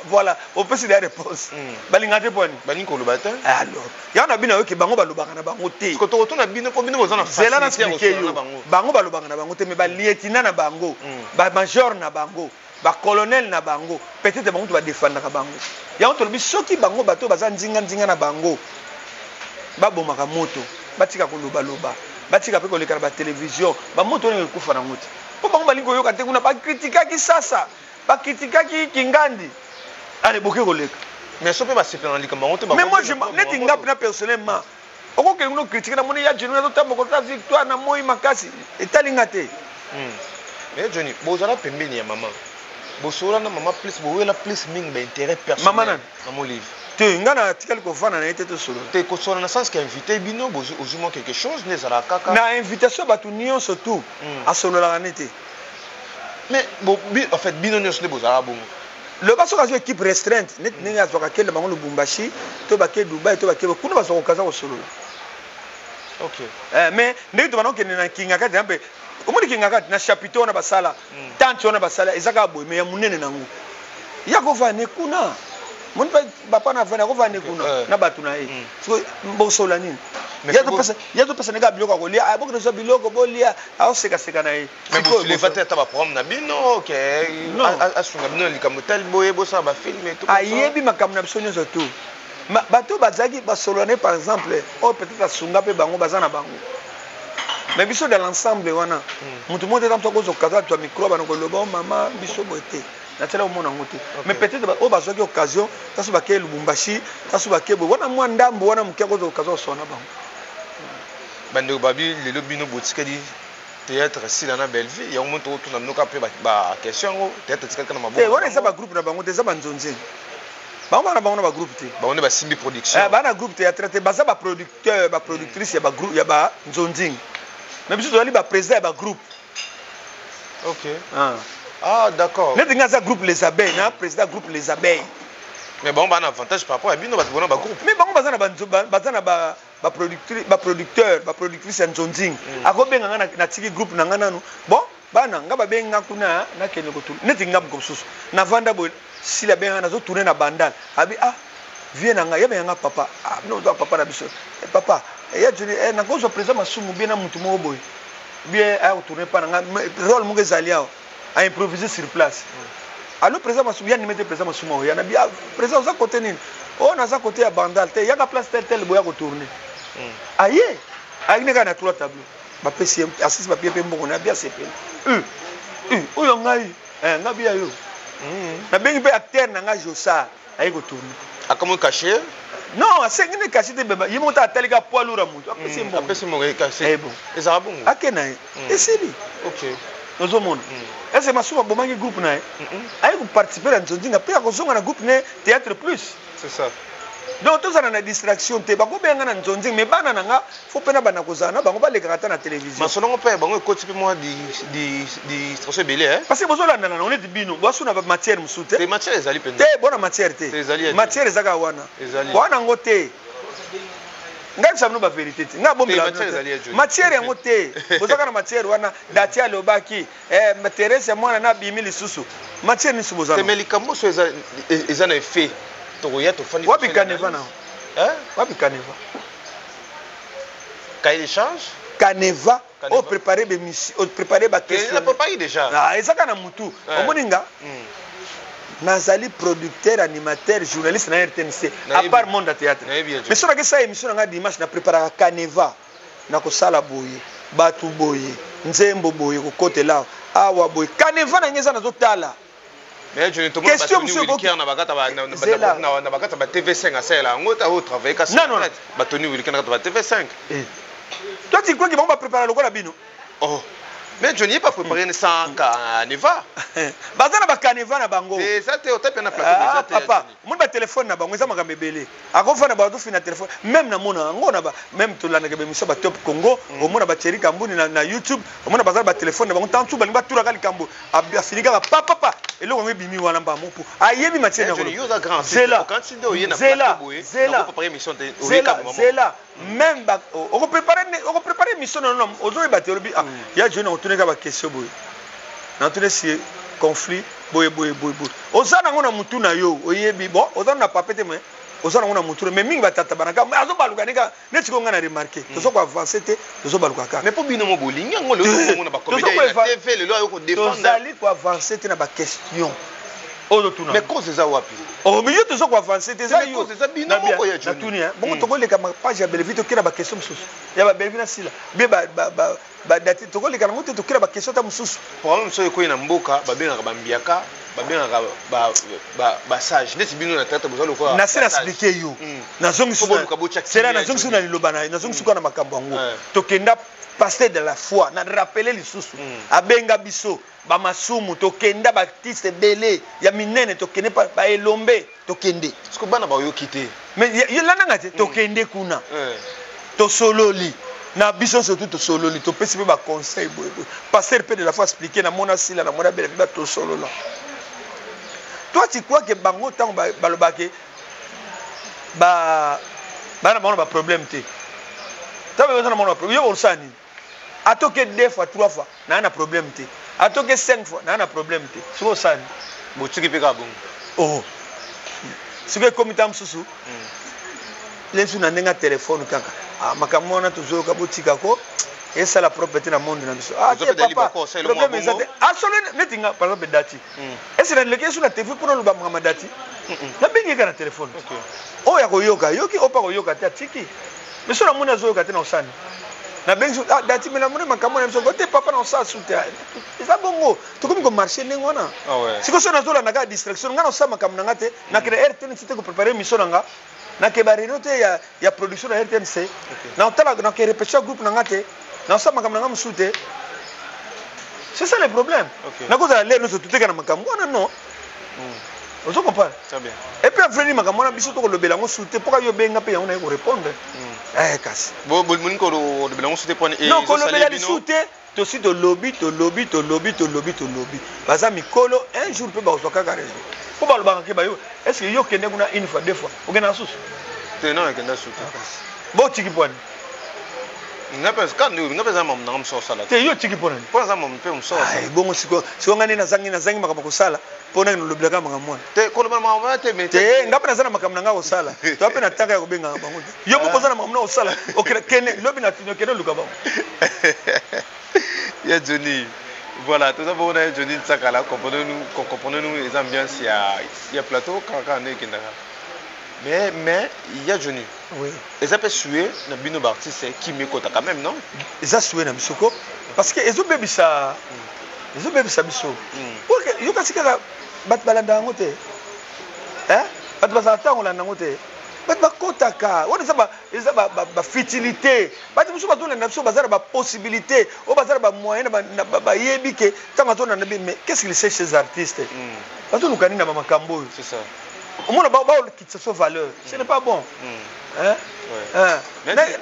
voilà opesi la réponse balinga te poni balingi koloba te alors ya na bino yoke bango balobaka na bango te ko tokotuna bino po bino boza na zela na expliquer yo bango balobaka na bango te mais ba lieutenant na bango ba major na bango ba colonel na bango peut-être bango to ba défendre ka bango ya on tolobi soki bango bato baza nzinga na bango babomaka moto batika koloba loba batika pe koleka ba télévision ba moto ne kufa na moto po bango balingo yoka te kuna ba kritikaki sasa ba kritikaki kingandi allez boke koleka mais so pe ba se plan likambo ngote ba mais moi je neti ngap na personnellement oko ke ngono critiquer na moni ya Johnny na tambo kota victoire na moi makasi etalinga te mais Johnny bozala pembeni ya maman bosola na maman plus bowela plus ming ba intérêt personnel maman na mon livre te ngana tikali ko fana na été to solo te ko solo na sens que invité bino ozuma quelque chose ne zala kaka na invitation batu nion surtout a solo la nete mais en fait bino nyonso ne bozala bongo le baso ka équipe restreinte net ninga azoka kele bango Lubumbashi to ba ke Dubai to ba ke kuna baso ko kaza ko solo OK mais ndenge to banoko na kinga kati ambe omoni kinga kati na chapiteau na basala tante na basala ezaka boye mais ya munene nango ya ko va ne kuna mon papa na vana ko va ne kuna na batu na ye so bosola nini ya to pesa nega biloko ko lia aboko so biloko bolia aoseka seka na ye mais bo le fate ta ba programme na bino OK asunga bino likambo tel boye bosa ba film et tout ayebi makamna biso nyonso tout bato bazaki basolane par exemple o peut-être asunga pe bango bazana bango mais biso dans l'ensemble wana mutu moto tamto ko zokaza to micro bana ko loba mama biso bote na tela omona ngote mais peut-être o bazaki occasion tasu ba ke Lubumbashi tasu ba ke bo wana mwa ndambo wana mukia ko zokaza sona bango bande babi lelo bino botikadi théâtre sila na Belleville ya omuntu otuna mnoka pe ba question théâtre tikaka na maboko wana eza ba groupe na bango eza ba nzonze bango na bango na ba groupe te bango ne ba simbi production bana groupe théâtre te baza ba producteur ba productrice ya ba groupe ya ba nzonzing mais biso tozali ba président ya ba groupe OK d'accord net nga za groupe les abeilles na président groupe les abeilles mais bon ba na avantage par rapport à bino ba bona ba groupe mais bango baza na ba producteur ba productrice ya nzonzing akobenga nga na tiki groupe na nga nanu bon bana nga babenga kuna na kene ko tourner net nga ko susu na vanda bo si la benga na zo tourner na bandal abi viens nga yeba nga papa no do papa na biso papa ya Johnny na ko zo présent masumu bien na mutu mo boy bien a tourner pa nga rôle mo ngezaliao a improviser sur place alors présent masumu ya ni mettre présent masumu ya na bien présent za côté nini na za côté ya bandal te ya ka place tel boya ko tourner aye aine ka na trois tableaux ba pesi assist ba pipe mboko na bien sepel oyo ngai ngabia yo na bengi pe acteur na nga Josa aye ko tourner akomo caché non asengi ne caché te beba yimo ta talika poids lourd mutu apesi mo caché bon eza bongo akena esili OK nozo mona ese masuma bomangi groupe na aye ko participer na nzonzinga pe akozonga na groupe ne théâtre plus c'est ça donc tout ça na distraction te bako benga na nzonzi mais bana nanga faut pena bana kozana bango ba lekata na télévision masolongo pe bango ekoti pe moi di trop belé parce que bozola na on est bino boasu na matière musute te matière ezali pende te bona matière te matière ezaka wana ngote ngai sabno ba vérité te nga bombela matière yango te bozaka na matière wana datia lobaki Teresa mwana na bimili susu matière ni subozana te melikambo so eza na effet wapi Caneva na wapi Caneva cahier d'échange Caneva o préparer des missions o préparer ba question il a préparé déjà ezaka na mutu omoninga nazali producteur, animateur, journaliste na RTNC, à part monde à théâtre. Mais si on a ça émission na dimanche na préparer Caneva, na ko sala boye, batu boye, nzembo boye ko côté là, awa boye, Caneva na ngeza na zotala. Mais je ne te demande pas si vous avez na bagata ba TV5 à cela, on a travaillé ka ça. Non, Batoni Wilkin na TV5. Toi tu crois qu'ils vont pas préparer le quoi la bino? Oh. Mais je n'ai pas préparé sans Caneva. Bazana ba Caneva na bango. C'est ça te otape na plateau déjà. Papa, mon ba téléphone na bango, ça m'a gambelé. Ako fa na ba do fina téléphone, même na mona ngo na ba, même to la na gebe miso ba top Congo, au mona ba Thierry Kambuni na YouTube, au mona bazana ba téléphone na bango tantu ba tura kali kambo. A finika ba papa, et lo bimi wana ba mopo. Ayebi matien na. C'est là. Quand tu dois y na plateau boye, on va préparer mission de c'est là. Même on va préparer mission non non, ozo ba théorie ah, ya jeune on tourner ba question boye. Na tourner si conflit boye. Ozana ngona mutu na yo, oyebi bon, ozana na papete mais ozana ngona mutu mais mingi batata banaka, mais azo baluka nika, neti ko ngana remarquer. Tozo ko avancer te, tozo baluka ka. Mais pour bino mo bolinga ngolo ko ngona ba comédien na TV le lo ko défendre. Tozali ko avancer te na ba question. Mais cause ça wapi? Au milieu de ça qu'on avancer, c'est ça yo. C'est ça bino ko ya juni. Bon to ko le kama page ya Belleville to kira ba question mususu. Ya ba Belleville na sila. Be ba dati to ko le kama to kira ba question ta mususu. Problème so ko ina mboka ba benga ba mbiaka, ba benga ba sage. Neti bino na tata bozalo ko. Na sina expliquer yo. Na zongi su. C'est là na zongi su na lilobana, na zongi su ko na makambo ngo. To kenda passer de la foi, na rappeler les susu. Abenga biso. Ba masumu to kenda ba artiste belé ya minene to kende ba elombe to kende parce bana ba yo kité mais yo lana ngate to kende kuna to sololi na biso surtout to sololi to pesi ba conseil boy passer peu de la fois expliquer na mona sila na mona belle ba to solola. Toi tu crois que bango tant ba lobake ba bana mona ba problème te ta ba na mona problème yo osani atoke 2 fois 3 fois na na problème te atoke 5 fois na na problème te so osani bo tiki peka bon oh sike komita msusu lensu na ndenga téléphone kaka makamona tozo ka botika ko esa la propriété na monde na biso papa problème ezate absolument netinga par exemple dati esa na leke sur la TV pour no ba mama dati na bengi ka na téléphone oh ya koyoka yoki opa koyoka ta tiki mais sur la mona zo yoka te na osani na bengi dati mais la mona makamona biso côté papa na osa souter eza bongo to comme marché nengona ah ouais siko so na zo la na distraction ngana osa makamona ngate na kre RTN c'était ko préparer mission nga na ke barinote ya production na RTNC na otala na ke repêcher groupe na ngate na osa makamona nga msute. C'est ça le problème. Na ko za l'air no tout ka na makamona non. Vous comprenez? Très bien. Et puis après makamona biso to ko lobela ngo souter pour yo benga pe ya on ko répondre. Kasi. Bon mon ko lobela ngo souter pour et non ko lobela li souter to si to lobby. Baza mikolo un jour pe ba osoka ka raison. Ko ba lobanga ke ba yo est-ce que yo kende kuna une fois 2 fois. O kena susu. Te non kenda souter. Bo tiki poni. Ngapes kan ngapes am na mso sala. Te yo tiki poni. Pour ça mon pe mso. Ai bongo siko ngani na zangi makaba sala. Pona no lobela ka makamona. Te ko lobela mama te mais te ngapa na zana makamna nga osala. To ape na taka ya kubenga bango. Yo bo kozana makamna osala. O kene lobi na tinyo kene luka bango. Ya Johnny. Voilà, tout ça pour on a Johnny Tsakala, comprenez-nous les ambiances il y a plateau quand on est kinda. Mais il y a Johnny. Oui. Et ça peut suer na bino artiste qui me kota quand même non? Et ça suer na bisoko parce que ezo bebisa biso. Pour que yo kasika bat balanda ngote. Bat bazata ngolanda ngote. Bat bakotaka. Wana ça ba fertilité. Bat muso batona na biso bazara ba possibilité, o bazara ba moyen ba yebike tanga tona na mais qu'est-ce qu'il sait chez les artistes? Bato lukani na makambo. C'est ça. Au moins ba quitte sa valeur. Ce n'est pas bon.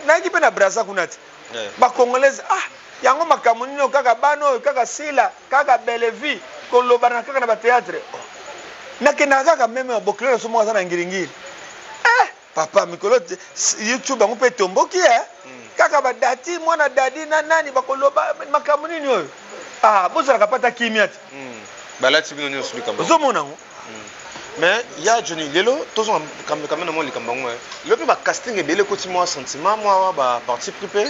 Na kipe na braza kunati. Ba congolaise yango makambo nino kaka bano kaka sila kaka Belleville ko lobana kaka na ba théâtre. Na kena kaka même bokler so mo na ngiringiri. Papa mikolo YouTube bango pe tomboki kaka ba dati mwana dadi na nani bakoloba makambo nini oyo bozala kapata kimia ti balati bino nyo subika bozo mona ngo. Mais il y a Johnny Lelo tous on quand même mo likambango le pe ba casting ebele ko ti mo sentiment moi ba parti pripé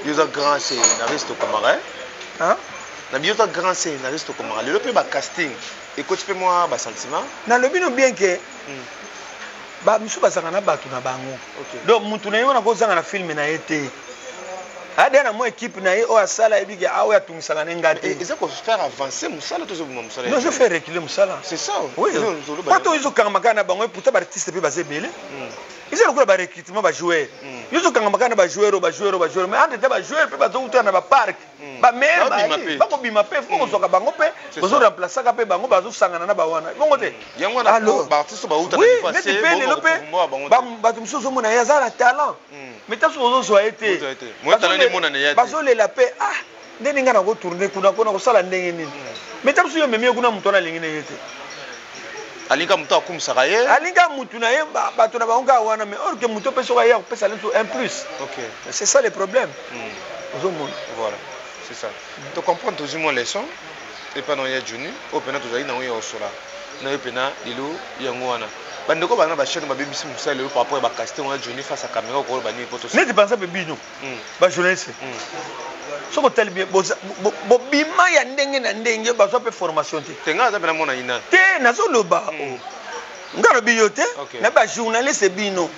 yoza grand c'est na reste au camarade na biota grand scénariste comme le pe ba casting et coach pe moi ba sentiment na le bino bien que ba misu bazanga na batu na bango donc mutu na yona ko zanga na film na été ade na mo équipe na ye o asala ebike awe atungisaka ngate et ça pour faire avancer musala to zo musala non je fais reculer musala c'est ça oui quand on izo kanga na bango pourtant ba artiste pe bazé belé ils ont le recrutement ba joueur ils ont kanga ba joueur mais entre ba joueur pe bazo utana ba parc ba mer ba ko bima pe faut ko bango pe bazo remplacer ka pe bango bazo sangana na ba wana bongo te yango na ba artiste ba utana passer ba tumso zo mona ya za talent mais taso zo zo été moi talent ni mona na ya bazo le la pe ah ndeni ngana ko tourner kuna ko sala ndenge nini mais taso yo memie kuna mutona lingine yete alinga mutu akumsaka ye alinga mutu na ye bato na bango wana mais or que mutu pe soka ye kopesa lenso un plus c'est ça le problème voilà c'est ça tu comprends toujours mon leçon et pendant ya juni o pena tozali na yo osola na yo pena lilo yango wana bandeko bana ba chaîne ba BBC musala le par rapport ba casting wa juni face à caméra ko ba ni poto mais tu penses pe bino ba journaliste soko tel bien bo bima ya ndenge na ndenge ba so pe formation te tenga za pena mona ina te na so loba ngaro biyo te na ba journaliste bino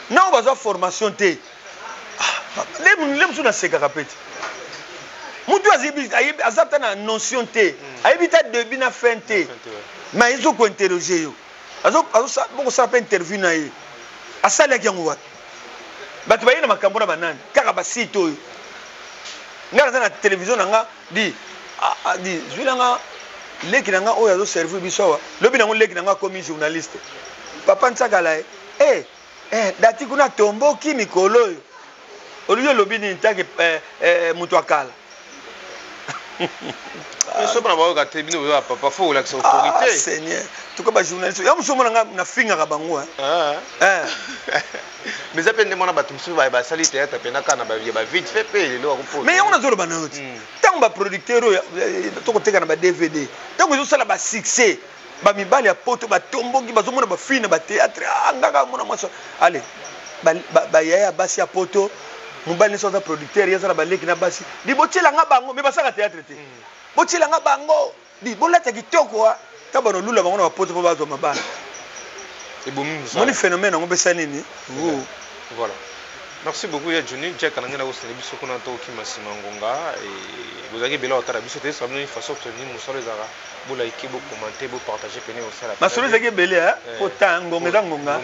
na ba so formation te lem suna seka kapeti mutu azibi azata na notion te ayibita début na fin te mais ils ont ko interroger yo azo boko sa pe interview na ye asala ki ngwa batu ba yina makambo na banani kaka ba site oyo ngara na télévision nga di zwila nga leki nga oyo azo servir biso lobi nango leki nga comme journaliste papa ntsakala dati kuna tomboki mikolo oyo oliyo lobi ni ntake mutu akala so bana ba ka tebino ba papa fo la autorité seigneur tuko ba journaliste ya muso mona na finga ka bango mais ça pende mona batum so ba sali théâtre pena kana ba vite fait pe le ko mais on a zolo bana oti tant ba producteur to ko teka na ba DVD tant ko sala ba succès ba mibali ya poto ba tomboki ba zomona ba fina ba théâtre ngaka mona maso allez ba yaya basi ya poto mobali so za producteur ya sala ba leki na basi di botela nga bango me basaka théâtre te botela nga bango di bolata kitoko ta bano lula bango na poto po bazo mabana et bon moni phénomène ngo besa nini voilà merci beaucoup ya Johnny Jack kananga na ko sele biso kuna to ki masima ngonga et vous avez bela otara biso te sabno une façon de tenir musolo zara bo like bo commenter bo partager pene au sala masolo zaki bela po tango ngeza ngonga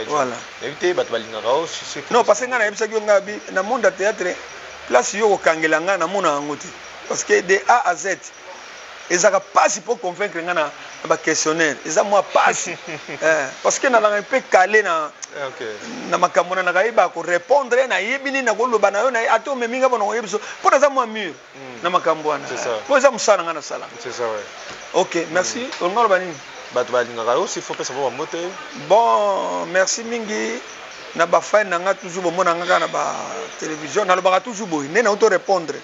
voilà éviter bat balinga rao non parce que ngana ebisa ki nga bi na monde théâtre place yo ko kangela nga na mona ngoti parce que de A à Z ezaka passe pour convaincre ngana ba questionnaire eza moi passe parce que na la peu calé na na makambo na kaiba ko répondre na yebini na ko loba na yo na ato meminga bono yebiso pour ça moi mur na makambo na pour ça musana ngana sala c'est ça ouais OK merci on ngalo bani bat balinga rao si faut pas savoir moto bon merci mingi na ba fa na nga toujours bo mona nga na ba télévision na lo ba toujours boy ne na auto répondre.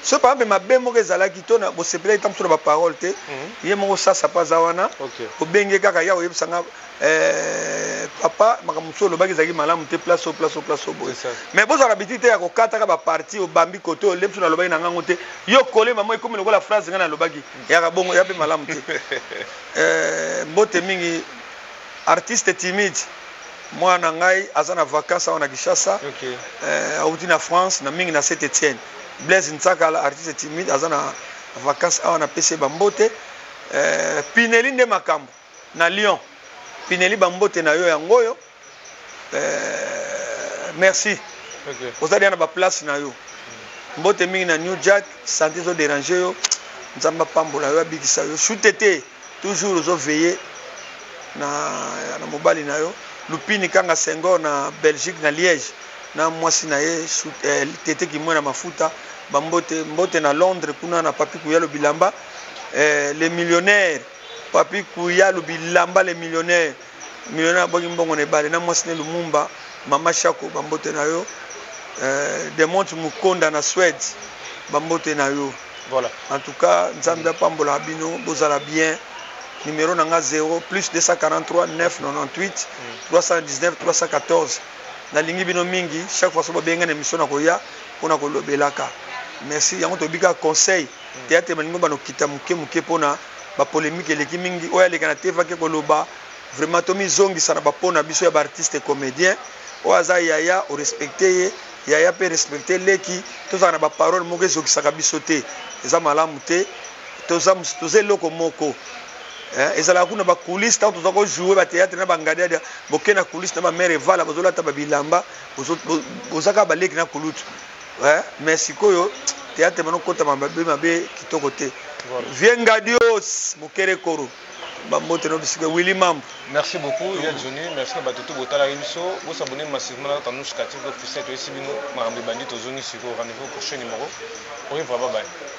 Ce par exemple ma bemo ezala kitona bo sepela itam sur ba parole te yemo ça pas zawana o benge kaka ya oyebsanga papa makamusolo baki zaki malamu te place au boy mais boza l'habitude ya ko kata ka ba parti o bambi koto o lepsu na lobaki na ngango te yo kole mama ikomi lokola phrase ngana lobaki ya ka bongo ya be malamu te mbote mingi artiste timide moi na ngai azana vacances on a Kinshasa auti na France na mingi na Saint-Étienne Blaise Ntsakala artiste timide azana vacances on a PC bambote Pineli nde makambo na Lyon Pineli bambote na yo yangoyo merci ozali na ba place na yo mbote mingi na New Jack santé zo déranger yo nzamba pambola yo abikisa yo shootete toujours zo veiller na mobali na yo Lupini kanga Senghor na Belgique na Liège na mwasi na ye tete ki mwana mafuta mbote na Londres kuna na papi kuyalo bilamba les millionnaires papi kuyalo bilamba les millionnaires boki mbongo ne bale na mwasi ne Lumumba mama Shako bambote na yo Demont Mukonda na Suède bambote na yo voilà en tout cas nzambe pambola bino bozala bien numéro nanga 0 plus 243 998 319 314 na lingi bino mingi chaque fois so benga na émission na koya pona ko lobelaka merci yango to bika conseil théâtre malingo bano kita muke pona ba polémique eleki mingi oya leka na teva ke koloba vraiment tomi zongi sana ba pona biso ya ba artiste comédien oya za yaya o respecter ye yaya pe respecter leki tozala na ba parole moko ezokisaka biso te eza malamu te toza eloko moko ezalaka kuna bacoulisse ntango toza kojoue batéâtre na bangadiada boke na coulisse na bamare evala bozolata babilamba bozaka baleki na kulutu mais sikoyo théâtre manokotama mabe kitoko te viengadios mokere koro bambote no bisika Willy Mambo. Merci beaucoup ya Johnny, merci na batutu botala biso bosabone massivement na Tanouche Katif officiel to esibino marambe bandito zoni siko rendez-vous prochain numéro. Oui, bye bye.